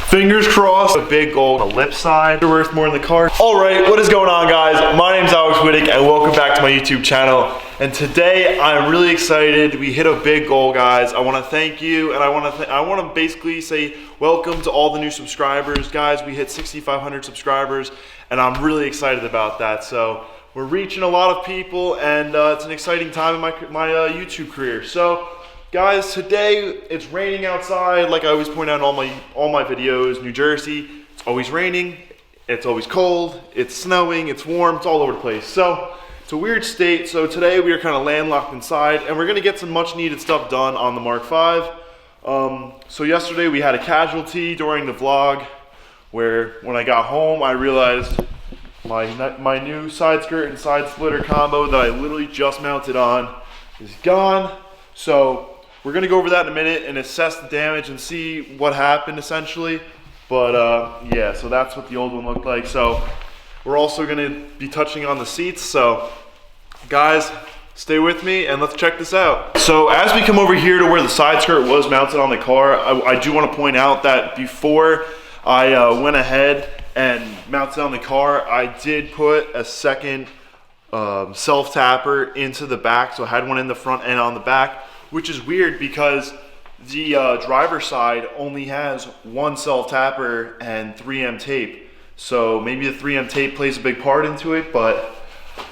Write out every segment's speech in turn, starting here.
Fingers crossed. A big goal on the lip side. They're worth more in the car. All right, what is going on, guys? My name's Alex Wittick, and welcome back to my YouTube channel. And today, I'm really excited. We hit a big goal, guys. I want to thank you, and I want to basically say welcome to all the new subscribers, guys. We hit 6,500 subscribers, and I'm really excited about that. So we're reaching a lot of people, and it's an exciting time in my YouTube career. So, guys, today it's raining outside. Like I always point out in all my videos, New Jersey, it's always raining, it's always cold, it's snowing, it's warm, it's all over the place. So it's a weird state. So today we are kind of landlocked inside, and we're gonna get some much needed stuff done on the Mark V. So yesterday we had a casualty during the vlog where when I got home I realized my new side skirt and side splitter combo that I literally just mounted on is gone. So we're gonna go over that in a minute and assess the damage and see what happened essentially. But yeah, so that's what the old one looked like. So we're also gonna be touching on the seats. So guys, stay with me and let's check this out. So as we come over here to where the side skirt was mounted on the car, I do wanna point out that before I went ahead and mounted on the car, I did put a second self-tapper into the back. So I had one in the front and on the back, which is weird because the driver's side only has one self-tapper and 3M tape. So maybe the 3M tape plays a big part into it, but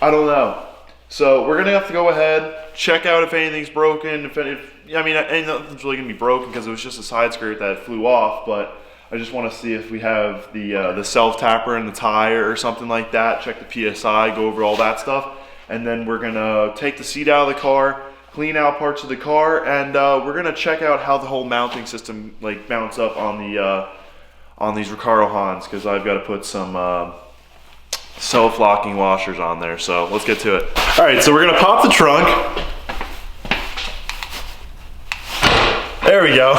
I don't know. So we're gonna have to go ahead, check out if anything's broken. I mean, nothing's really gonna be broken because it was just a side skirt that flew off, but I just want to see if we have the self-tapper in the tire or something like that, check the PSI, go over all that stuff. And then we're gonna take the seat out of the car, clean out parts of the car, and we're gonna check out how the whole mounting system like mounts up on these Recaro Hans, because I've got to put some self-locking washers on there. So let's get to it. All right, so we're gonna pop the trunk. There we go.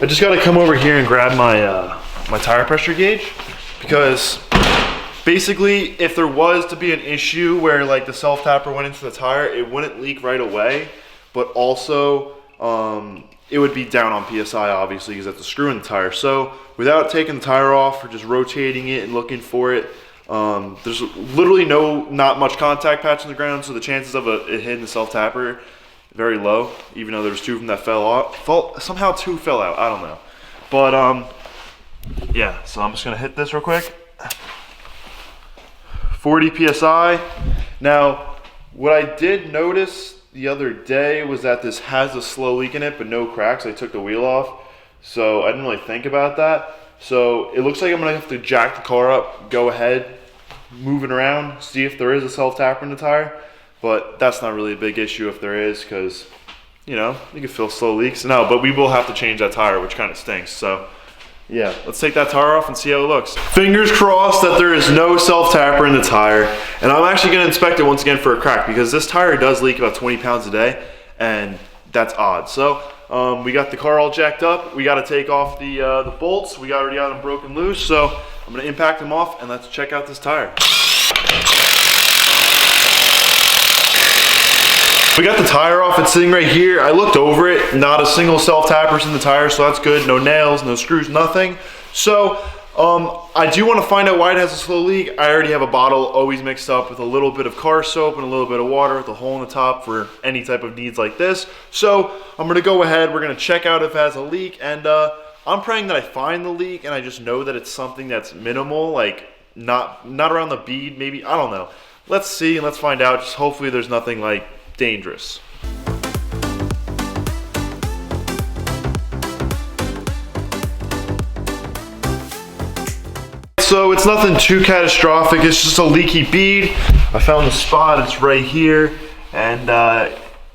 I just got to come over here and grab my tire pressure gauge, because basically if there was to be an issue where like the self-tapper went into the tire, it wouldn't leak right away, but also it would be down on PSI obviously because that's a screw in the tire. So without taking the tire off or just rotating it and looking for it, there's literally not much contact patch on the ground, so the chances of it hitting the self-tapper very low, even though there was two of them that fell out. Somehow two fell out, I don't know. But yeah, so I'm just gonna hit this real quick. 40 PSI. Now, what I did notice the other day was that this has a slow leak in it, but no cracks. I took the wheel off, so I didn't really think about that. So it looks like I'm gonna have to jack the car up, go ahead, move it around, see if there is a self-tapper in the tire. But that's not really a big issue if there is, because, you know, you can feel slow leaks. No, but we will have to change that tire, which kind of stinks. So, yeah, let's take that tire off and see how it looks. Fingers crossed that there is no self-tapper in the tire. And I'm actually going to inspect it once again for a crack, because this tire does leak about 20 pounds a day, and that's odd. So, we got the car all jacked up. We got to take off the bolts. We already got them broken loose. So, I'm going to impact them off, and let's check out this tire. We got the tire off, it's sitting right here. I looked over it, not a single self-tappers in the tire, so that's good. No nails, no screws, nothing. So I do want to find out why it has a slow leak. I already have a bottle always mixed up with a little bit of car soap and a little bit of water with a hole in the top for any type of needs like this. So I'm gonna go ahead, we're gonna check out if it has a leak, and I'm praying that I find the leak and I just know that it's something that's minimal, like not around the bead, maybe, I don't know. Let's see and let's find out. Just hopefully there's nothing like dangerous. So it's nothing too catastrophic, it's just a leaky bead. I found the spot, it's right here, and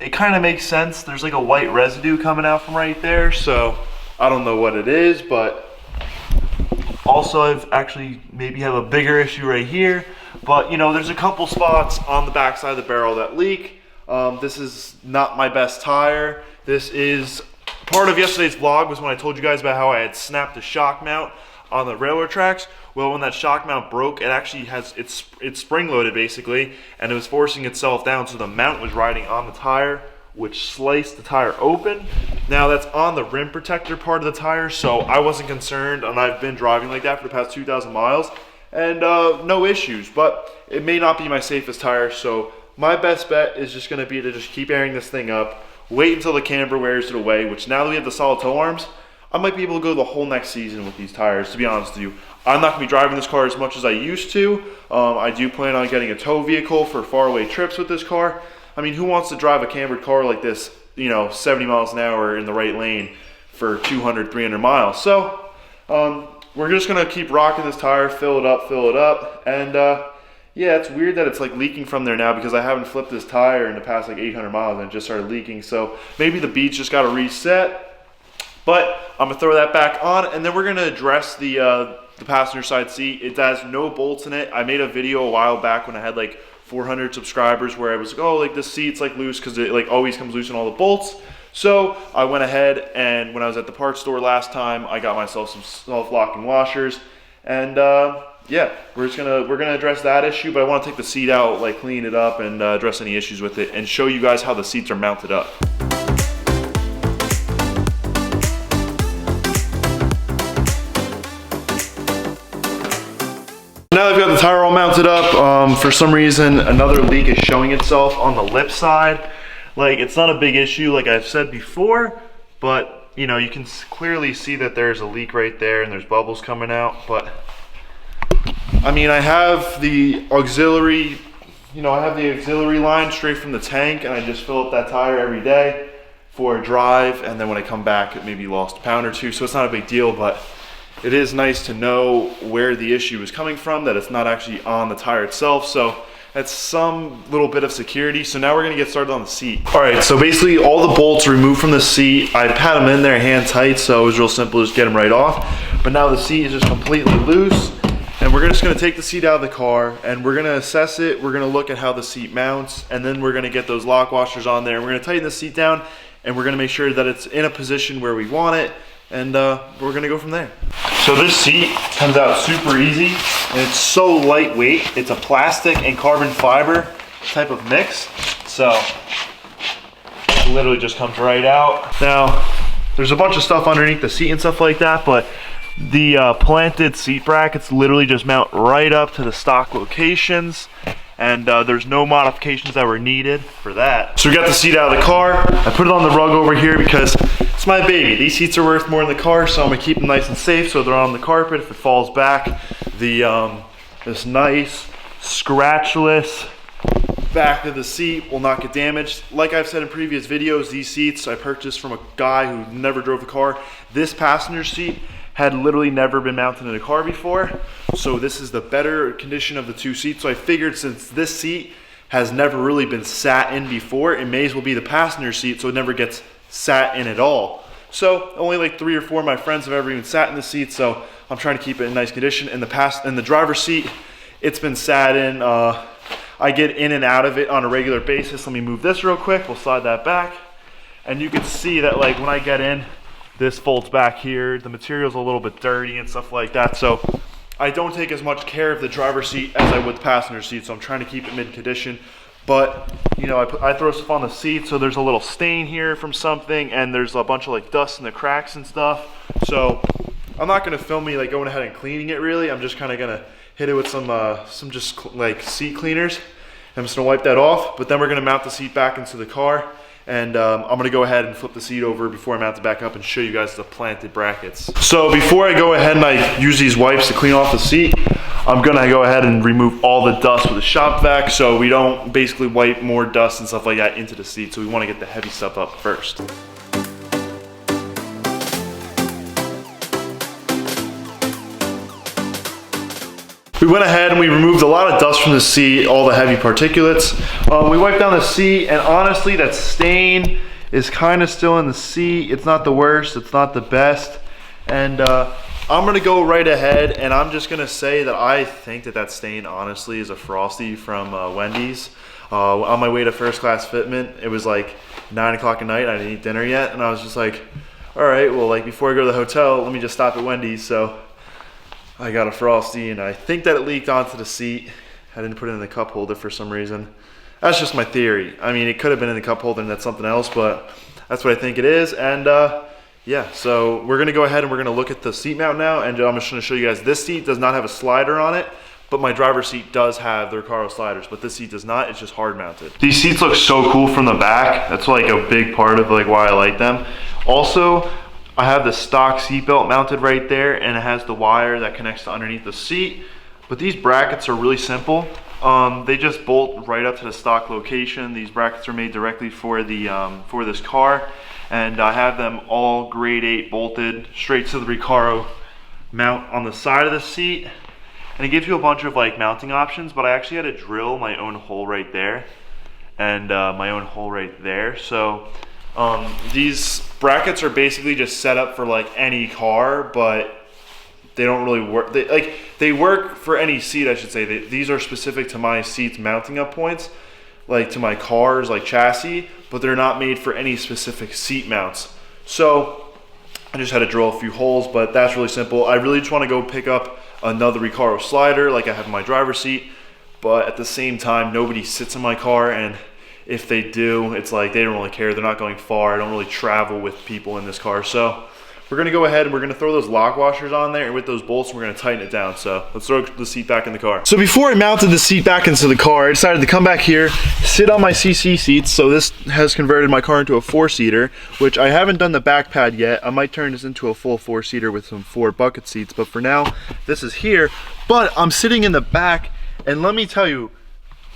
it kind of makes sense. There's like a white residue coming out from right there, so I don't know what it is, but also I've actually maybe have a bigger issue right here. But you know, there's a couple spots on the back side of the barrel that leak. This is not my best tire. This is part of yesterday's vlog, was when I told you guys about how I had snapped the shock mount on the railroad tracks. Well, when that shock mount broke, it actually has, it's spring loaded basically, and it was forcing itself down, so the mount was riding on the tire which sliced the tire open. Now that's on the rim protector part of the tire, so I wasn't concerned, and I've been driving like that for the past 2,000 miles, and no issues, but it may not be my safest tire, so my best bet is just gonna be to just keep airing this thing up, wait until the camber wears it away, which now that we have the solid toe arms, I might be able to go the whole next season with these tires, to be honest with you. I'm not gonna be driving this car as much as I used to. I do plan on getting a tow vehicle for faraway trips with this car. I mean, who wants to drive a cambered car like this, 70 miles an hour in the right lane for 200, 300 miles? So we're just gonna keep rocking this tire, fill it up, and yeah, it's weird that it's like leaking from there now because I haven't flipped this tire in the past like 800 miles and it just started leaking. So maybe the beads just got to reset, but I'm gonna throw that back on, and then we're gonna address the passenger side seat. It has no bolts in it. I made a video a while back when I had like 400 subscribers where I was like, oh, like this seat's like loose because it like always comes loose in all the bolts. So I went ahead, and when I was at the parts store last time, I got myself some self-locking washers, and yeah, we're gonna address that issue, but I want to take the seat out, like clean it up, and address any issues with it, and show you guys how the seats are mounted up. Now that I've got the tire all mounted up, for some reason another leak is showing itself on the lip side. Like, it's not a big issue like I've said before, but you can clearly see that there's a leak right there and there's bubbles coming out. But I mean, I have the auxiliary, line straight from the tank, and I just fill up that tire every day for a drive, and then when I come back it maybe lost a pound or two, so it's not a big deal. But it is nice to know where the issue is coming from, that it's not actually on the tire itself, so that's some little bit of security. So now we're gonna get started on the seat. All right, so basically all the bolts removed from the seat. I had them in there hand tight, so it was real simple, just get them right off. But now the seat is just completely loose. And we're just gonna take the seat out of the car, and we're gonna assess it. We're gonna look at how the seat mounts, and then we're gonna get those lock washers on there. We're gonna tighten the seat down, and we're gonna make sure that it's in a position where we want it, and we're gonna go from there. So this seat comes out super easy, and it's so lightweight. It's a plastic and carbon fiber type of mix, so it literally just comes right out. Now, there's a bunch of stuff underneath the seat and stuff like that, but the planted seat brackets literally just mount right up to the stock locations, and there's no modifications that were needed for that. So we got the seat out of the car. I put it on the rug over here because it's my baby. These seats are worth more in the car, so I'm gonna keep them nice and safe so they're on the carpet. If it falls back, this nice scratchless back of the seat will not get damaged. Like I've said in previous videos, these seats I purchased from a guy who never drove the car. This passenger seat had literally never been mounted in a car before, so this is the better condition of the two seats. So I figured since this seat has never really been sat in before, it may as well be the passenger seat so it never gets sat in at all. So only like 3 or 4 of my friends have ever even sat in the seat, so I'm trying to keep it in nice condition. In the driver's seat, it's been sat in. I get in and out of it on a regular basis. Let me move this real quick. We'll slide that back, and you can see that like when I get in, this folds back here. The material's a little bit dirty and stuff like that, so I don't take as much care of the driver's seat as I would the passenger seat, so I'm trying to keep it mid condition. But I throw stuff on the seat, so there's a little stain here from something, and there's a bunch of like dust in the cracks and stuff. So I'm not gonna film me like going ahead and cleaning it really. I'm just kind of gonna hit it with some like seat cleaners. I'm just gonna wipe that off, but then we're gonna mount the seat back into the car. And I'm gonna go ahead and flip the seat over before I mount it back up and show you guys the planted brackets. So before I go ahead and I use these wipes to clean off the seat, I'm gonna go ahead and remove all the dust with a shop vac so we don't basically wipe more dust and stuff like that into the seat. So we wanna get the heavy stuff up first. We went ahead and we removed a lot of dust from the seat, all the heavy particulates. We wiped down the seat, and honestly, that stain is kind of still in the seat. It's not the worst, it's not the best. And I'm gonna go right ahead, and I'm just gonna say that I think that stain honestly is a Frosty from Wendy's. On my way to first class fitment, it was like 9 o'clock at night, I didn't eat dinner yet, and I was just like, all right, well, like before I go to the hotel, let me just stop at Wendy's. So I got a Frosty, and I think that it leaked onto the seat. I didn't put it in the cup holder for some reason. That's just my theory. I mean, it could have been in the cup holder and that's something else, but that's what I think it is. And yeah, so we're gonna go ahead and we're gonna look at the seat mount now, and I'm just gonna show you guys. This seat does not have a slider on it, but my driver's seat does have the Recaro sliders, but this seat does not. It's just hard mounted. These seats look so cool from the back. That's like a big part of like why I like them. Also, I have the stock seat belt mounted right there, and it has the wire that connects to underneath the seat. But these brackets are really simple. They just bolt right up to the stock location. These brackets are made directly for the for this car, and I have them all grade 8 bolted straight to the Recaro mount on the side of the seat. And it gives you a bunch of like mounting options, but I actually had to drill my own hole right there and my own hole right there. So these brackets are basically just set up for like any car, but they don't really work. They work for any seat, I should say. These are specific to my seat's mounting up points, like to my car's like chassis, but they're not made for any specific seat mounts. So I just had to drill a few holes, but that's really simple. I really just want to go pick up another Recaro slider like I have in my driver's seat, but at the same time, nobody sits in my car, and if they do, it's like they don't really care. They're not going far. I don't really travel with people in this car. So we're gonna go ahead and we're gonna throw those lock washers on there, and with those bolts, we're gonna tighten it down. So let's throw the seat back in the car. So before I mounted the seat back into the car, I decided to come back here, sit on my CC seats. So this has converted my car into a 4-seater, which I haven't done the back pad yet. I might turn this into a full 4-seater with some 4 bucket seats, but for now, this is here. But I'm sitting in the back, and let me tell you,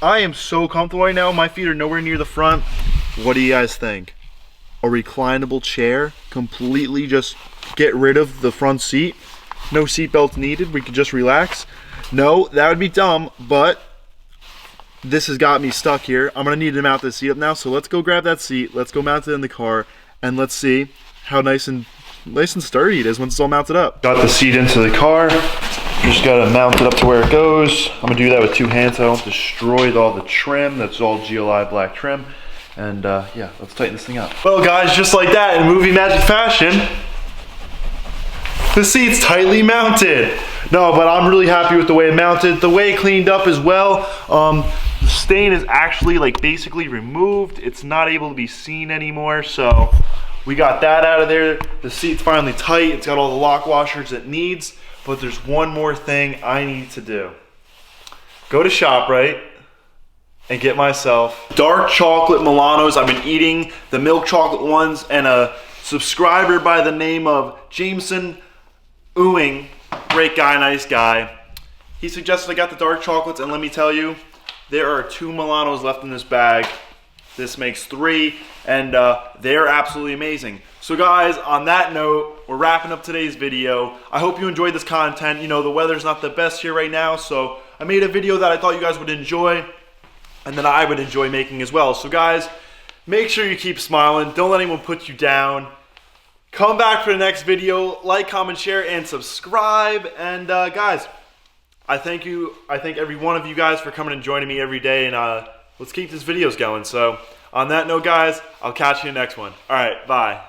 I am so comfortable right now. My feet are nowhere near the front. What do you guys think? A reclinable chair, completely just get rid of the front seat, no seat belts needed, we could just relax. No, that would be dumb, but this has got me stuck here. I'm gonna need to mount this seat up now, so let's go grab that seat, let's go mount it in the car, and let's see how nice and sturdy it is once it's all mounted up. Got the seat into the car, just gotta mount it up to where it goes. I'm gonna do that with 2 hands so I don't destroy all the trim. That's all GLI black trim. And yeah, let's tighten this thing up. Well guys, just like that, in movie magic fashion, the seat's tightly mounted. No, but I'm really happy with the way it mounted, the way it cleaned up as well. The stain is actually like basically removed. It's not able to be seen anymore, so we got that out of there. The seat's finally tight. It's got all the lock washers it needs, but there's one more thing I need to do. Go to ShopRite and get myself dark chocolate Milanos. I've been eating the milk chocolate ones, and a subscriber by the name of Jameson Ewing, great guy, nice guy, he suggested I got the dark chocolates, and let me tell you, there are 2 Milanos left in this bag. This makes 3, and they're absolutely amazing. So guys, on that note, we're wrapping up today's video. I hope you enjoyed this content. You know, the weather's not the best here right now, so I made a video that I thought you guys would enjoy, and that I would enjoy making as well. So guys, make sure you keep smiling. Don't let anyone put you down. Come back for the next video. Like, comment, share, and subscribe. And guys, I thank every one of you guys for coming and joining me every day. And let's keep these videos going. So on that note, guys, I'll catch you in the next one. All right, bye.